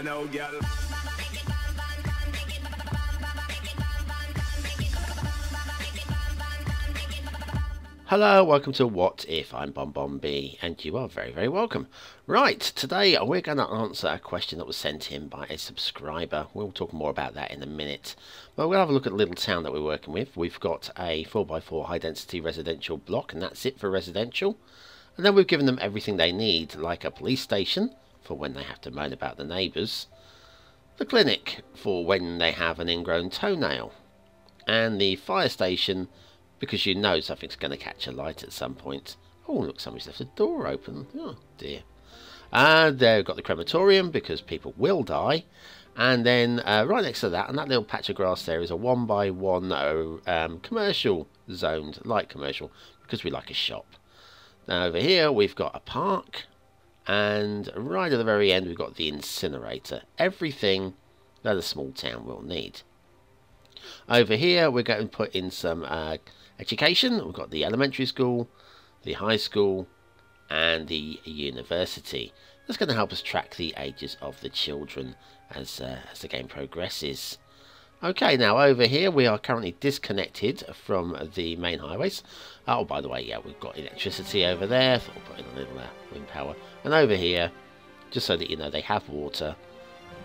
you know, girl. Hello, welcome to What If. I'm BonBonB, and you are very, very welcome. Right, today we're going to answer a question that was sent in by a subscriber. We'll talk more about that in a minute. But we'll have a look at the little town that we're working with. We've got a 4x4 high-density residential block, and that's it for residential. And then we've given them everything they need, like a police station for when they have to moan about the neighbours, the clinic for when they have an ingrown toenail, and the fire station because you know something's going to catch a light at some point. Oh, look, somebody's left the door open. Oh, dear. And they've got the crematorium, because people will die. And then right next to that, and that little patch of grass there, is a 1x1 commercial zoned, light commercial, because we like a shop. Now over here, we've got a park. And right at the very end, we've got the incinerator. Everything that a small town will need. Over here, we're going to put in some education. We've got the elementary school, the high school, and the university. That's going to help us track the ages of the children as the game progresses. Okay, now over here we are currently disconnected from the main highways. Oh, by the way, yeah, we've got electricity over there. So we'll put in a little wind power. And over here, just so that you know they have water,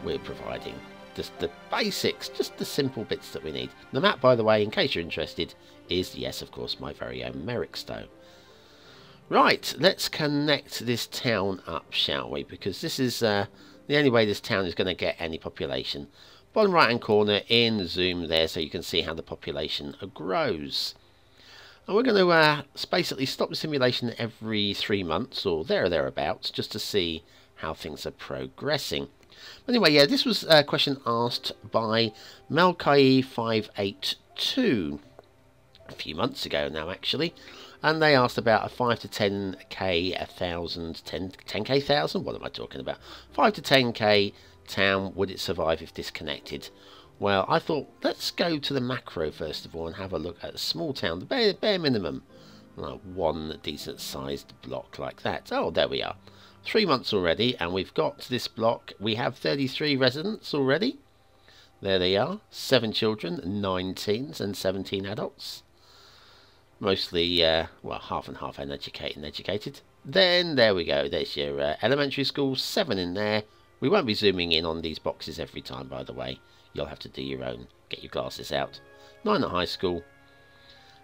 we're providing just the basics, just the simple bits that we need. The map, by the way, in case you're interested, is, yes, of course, my very own Merrickstowe. Right, let's connect this town up, shall we? Because this is the only way this town is going to get any population. Bottom right-hand corner in zoom there, so you can see how the population grows. And we're going to basically stop the simulation every 3 months, or there or thereabouts, just to see how things are progressing. Anyway, yeah, this was a question asked by Melkai582 a few months ago now, actually. And they asked about a 5 to 10k, 1,000, 10k thousand? What am I talking about? 5 to 10k town, would it survive if disconnected? Well, I thought, let's go to the macro first of all and have a look at a small town, the bare minimum. Like one decent sized block like that. Oh, there we are. 3 months already, and we've got this block. We have 33 residents already. There they are. 7 children, 9 teens, and 17 adults. Mostly, well, half and half uneducated and educated. Then, there we go. There's your elementary school. 7 in there. We won't be zooming in on these boxes every time, by the way. You'll have to do your own. Get your glasses out. 9 at high school.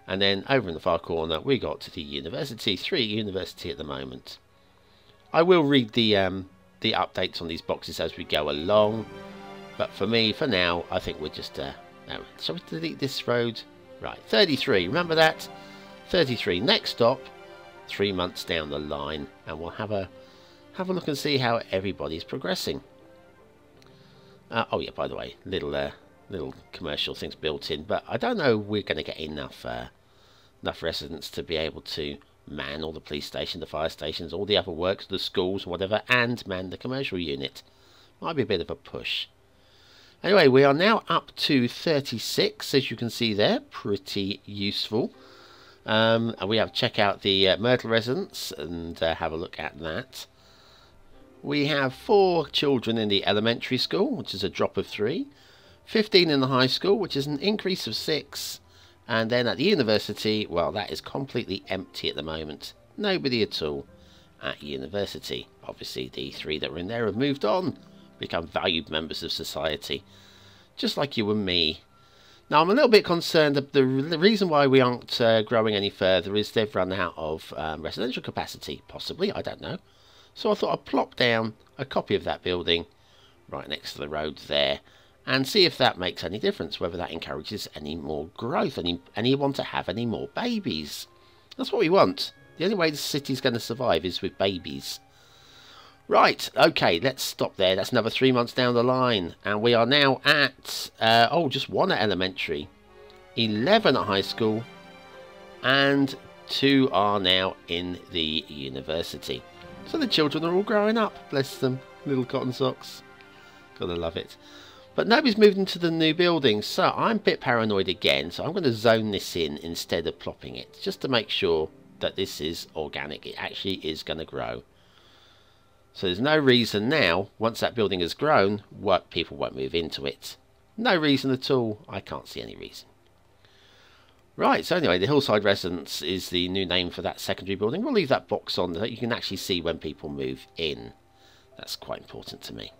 And then, over in the far corner, we got to the university. 3 at university at the moment. I will read the updates on these boxes as we go along, but for me, for now, I think we're just no, shall we delete this road? Right, 33. Remember that? 33. Next stop, 3 months down the line, and we'll have a look and see how everybody's progressing. Oh yeah, by the way, little commercial things built in, but I don't know we're going to get enough residents to be able to man all the police station, the fire stations, all the other works, the schools, whatever, and man the commercial unit. Might be a bit of a push. Anyway, we are now up to 36, as you can see there. Pretty useful. And we have to check out the Myrtle residence and have a look at that. We have 4 children in the elementary school, which is a drop of 3. 15 in the high school, which is an increase of 6. And then at the university, well, that is completely empty at the moment. Nobody at all at university. Obviously, the 3 that were in there have moved on, become valued members of society, just like you and me. Now, I'm a little bit concerned that the reason why we aren't growing any further is they've run out of residential capacity, possibly, I don't know. So I thought I'd plop down a copy of that building right next to the road there, and see if that makes any difference, whether that encourages any more growth, anyone to have any more babies. That's what we want. The only way the city's going to survive is with babies. Right, okay, let's stop there. That's another 3 months down the line. And we are now at, just 1 at elementary, 11 at high school, and 2 are now in the university. So the children are all growing up, bless them, little cotton socks. Gotta love it. But nobody's moved into the new building, so I'm a bit paranoid again, so I'm going to zone this in instead of plopping it, just to make sure that this is organic. It actually is going to grow. So there's no reason now, once that building has grown, what people won't move into it. No reason at all. I can't see any reason. Right, so anyway, the Hillside Residence is the new name for that secondary building. We'll leave that box on so that you can actually see when people move in. That's quite important to me.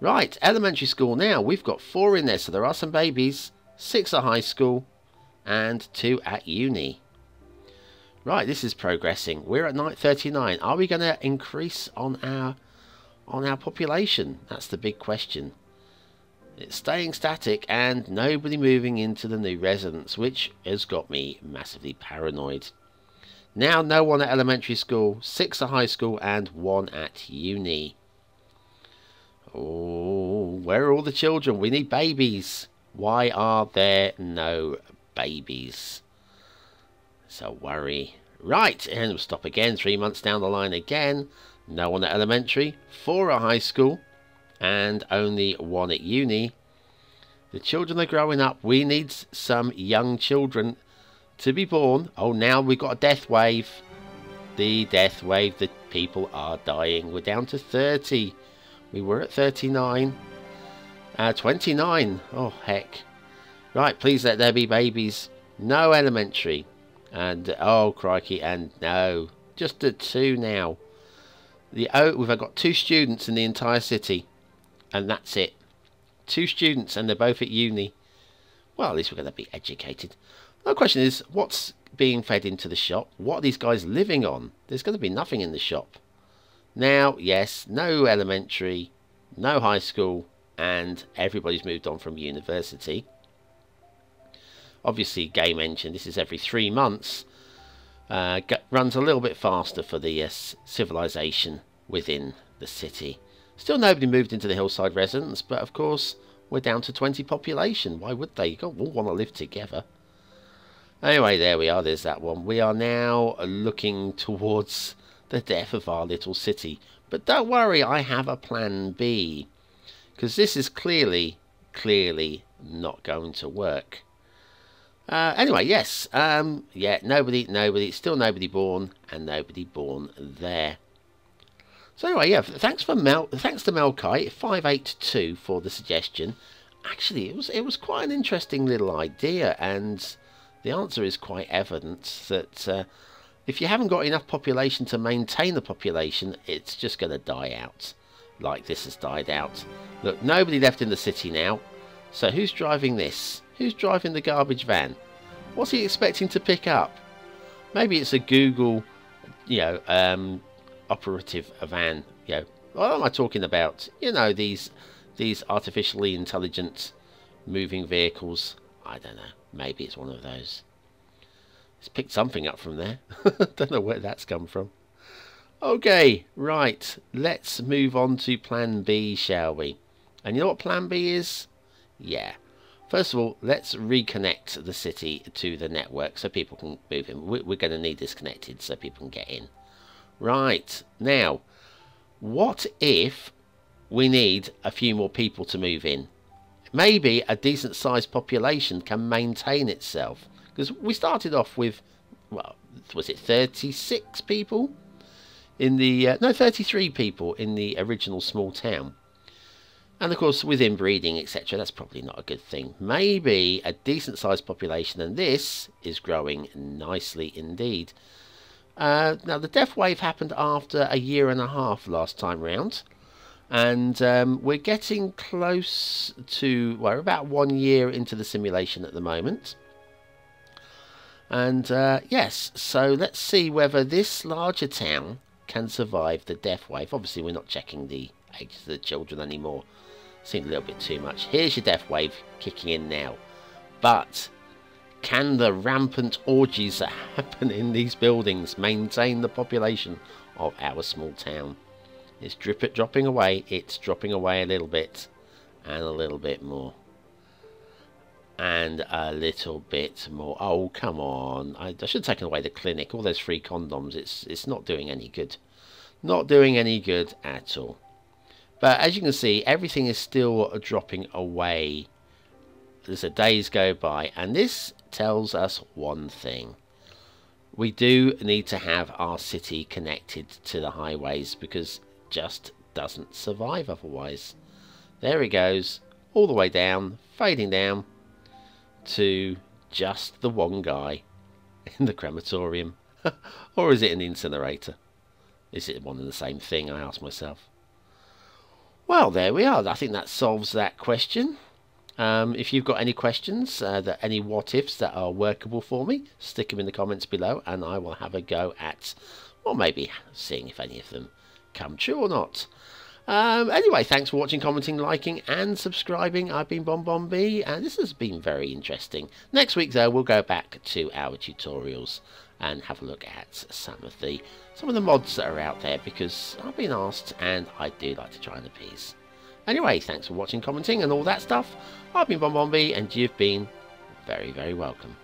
Right, elementary school now. We've got 4 in there, so there are some babies, 6 at high school, and 2 at uni. Right, this is progressing. We're at 39. Are we going to increase on our population? That's the big question. It's staying static and nobody moving into the new residence, which has got me massively paranoid. Now no one at elementary school, 6 at high school, and 1 at uni. Oh, where are all the children? We need babies. Why are there no babies? It's a worry. Right, and we'll stop again. 3 months down the line again. No one at elementary, 4 at high school, and only 1 at uni. The children are growing up. We need some young children to be born. Oh, now we've got a death wave. The death wave. The people are dying. We're down to 30. We were at 39. 29. Oh, heck. Right, please let there be babies. No elementary. And, oh, crikey, and no. Just at 2 now. We've got 2 students in the entire city. And that's it. 2 students, and they're both at uni. Well, at least we're going to be educated. The question is, what's being fed into the shop? What are these guys living on? There's going to be nothing in the shop. Now, yes, no elementary, no high school, and everybody's moved on from university. Obviously, game engine, this is every 3 months. Runs a little bit faster for the civilization within the city. Still nobody moved into the Hillside Residence, but of course we're down to 20 population. Why would they? You all want to live together. Anyway, there we are. There's that one. We are now looking towards the death of our little city. But don't worry, I have a plan B. Because this is clearly not going to work. Anyway, yes. Yeah, still nobody born, and nobody born there. So anyway, yeah, thanks to Melkai 582 for the suggestion. Actually, it was quite an interesting little idea, and the answer is quite evident that if you haven't got enough population to maintain the population, it's just going to die out, like this has died out. Look, nobody left in the city now. So who's driving this? Who's driving the garbage van? What's he expecting to pick up? Maybe it's a Google, operative van. What am I talking about? These artificially intelligent moving vehicles. I don't know. Maybe it's one of those. It's picked something up from there. Don't know where that's come from. Okay, right. Let's move on to Plan B, shall we? And you know what Plan B is? Yeah. First of all, let's reconnect the city to the network so people can move in. We're going to need this connected so people can get in. Right, now, what if we need a few more people to move in? Maybe a decent sized population can maintain itself. Because we started off with, well, was it 36 people? In the, no, 33 people in the original small town. And of course, with inbreeding, etc., that's probably not a good thing. Maybe a decent sized population, and this is growing nicely indeed. Now, the death wave happened after a year and a half last time round. And we're getting close to, well, we're about 1 year into the simulation at the moment. And yes, so let's see whether this larger town can survive the death wave. Obviously, we're not checking the ages of the children anymore. Seemed a little bit too much. Here's your death wave kicking in now. But can the rampant orgies that happen in these buildings maintain the population of our small town? It's dropping away. It's dropping away a little bit. And a little bit more. And a little bit more. Oh, come on. I should have taken away the clinic. All those free condoms. It's not doing any good. Not doing any good at all. But as you can see, everything is still dropping away as the days go by. And this tells us one thing. We do need to have our city connected to the highways, because just doesn't survive otherwise. There he goes, all the way down, fading down to just the one guy in the crematorium. Or is it an incinerator? Is it one and the same thing, I ask myself. Well, there we are. I think that solves that question. If you've got any questions, any what-ifs that are workable for me, stick them in the comments below and I will have a go at, or maybe seeing if any of them come true or not. Anyway, thanks for watching, commenting, liking and subscribing. I've been BonBonB and this has been very interesting. Next week though, we'll go back to our tutorials and have a look at some of the mods that are out there, because I've been asked and I do like to try and appease. Anyway, thanks for watching, commenting and all that stuff. I've been BonBonB and you've been very, very welcome.